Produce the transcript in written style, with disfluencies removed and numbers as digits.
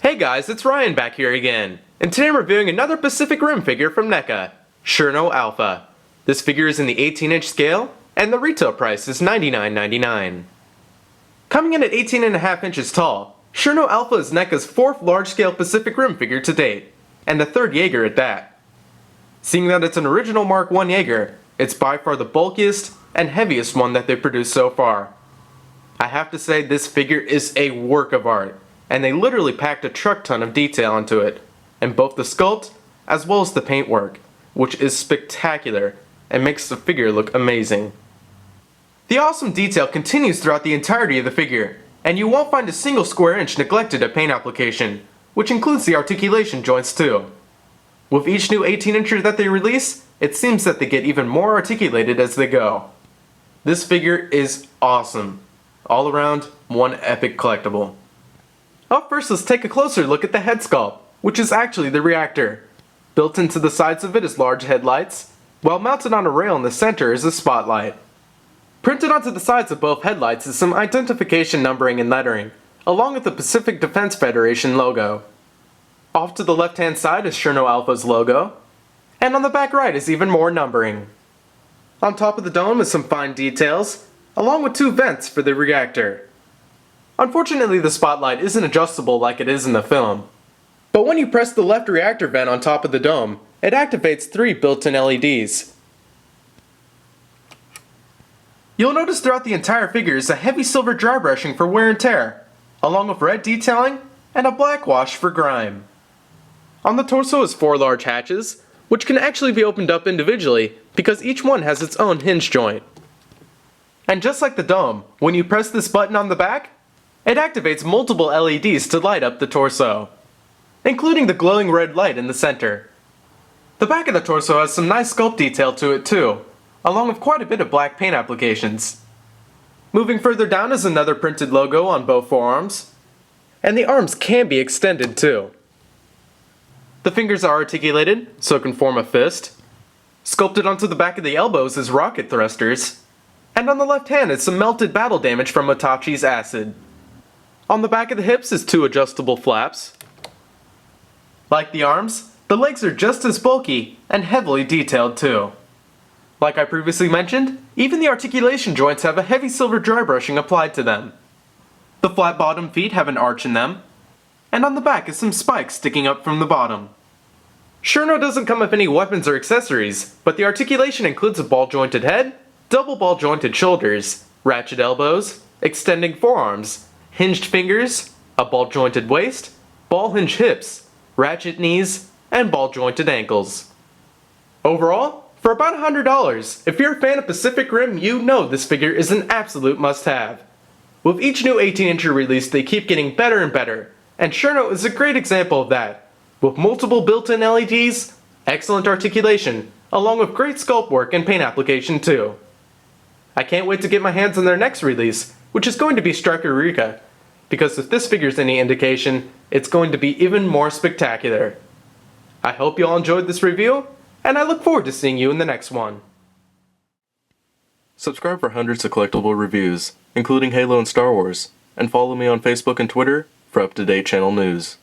Hey guys, it's Ryan back here again, and today I'm reviewing another Pacific Rim figure from NECA, Cherno Alpha. This figure is in the 18-inch scale, and the retail price is $99.99. Coming in at 18.5 inches tall, Cherno Alpha is NECA's 4th large-scale Pacific Rim figure to date, and the 3rd Jaeger at that. Seeing that it's an original Mark I Jaeger, it's by far the bulkiest and heaviest one that they've produced so far. I have to say this figure is a work of art, and they literally packed a truck ton of detail into it, in both the sculpt as well as the paintwork, which is spectacular and makes the figure look amazing. The awesome detail continues throughout the entirety of the figure, and you won't find a single square inch neglected at paint application, which includes the articulation joints too. With each new 18-incher that they release, it seems that they get even more articulated as they go. This figure is awesome. All around, one epic collectible. Up first, let's take a closer look at the head sculpt, which is actually the reactor. Built into the sides of it is large headlights, while mounted on a rail in the center is a spotlight. Printed onto the sides of both headlights is some identification numbering and lettering, along with the Pacific Defense Federation logo. Off to the left-hand side is Cherno Alpha's logo, and on the back right is even more numbering. On top of the dome is some fine details, along with 2 vents for the reactor. Unfortunately, the spotlight isn't adjustable like it is in the film, but when you press the left reactor vent on top of the dome, it activates 3 built-in LEDs. You'll notice throughout the entire figure is a heavy silver dry brushing for wear and tear, along with red detailing and a black wash for grime. On the torso is 4 large hatches, which can actually be opened up individually because each one has its own hinge joint. And just like the dome, when you press this button on the back, it activates multiple LEDs to light up the torso, including the glowing red light in the center. The back of the torso has some nice sculpt detail to it too, along with quite a bit of black paint applications. Moving further down is another printed logo on both forearms, and the arms can be extended too. The fingers are articulated, so it can form a fist. Sculpted onto the back of the elbows is rocket thrusters, and on the left hand is some melted battle damage from Matachi's acid. On the back of the hips is 2 adjustable flaps. Like the arms, the legs are just as bulky and heavily detailed too. Like I previously mentioned, even the articulation joints have a heavy silver dry brushing applied to them. The flat bottom feet have an arch in them, and on the back is some spikes sticking up from the bottom. Cherno doesn't come with any weapons or accessories, but the articulation includes a ball-jointed head, double ball-jointed shoulders, ratchet elbows, extending forearms, hinged fingers, a ball-jointed waist, ball-hinged hips, ratchet knees, and ball-jointed ankles. Overall, for about $100, if you're a fan of Pacific Rim, you know this figure is an absolute must-have. With each new 18-incher release, they keep getting better and better, and Cherno is a great example of that. With multiple built-in LEDs, excellent articulation, along with great sculpt work and paint application too. I can't wait to get my hands on their next release, which is going to be Striker Rika, because if this figure's any indication, it's going to be even more spectacular. I hope you all enjoyed this review, and I look forward to seeing you in the next one. Subscribe for hundreds of collectible reviews, including Halo and Star Wars, and follow me on Facebook and Twitter for up-to-date channel news.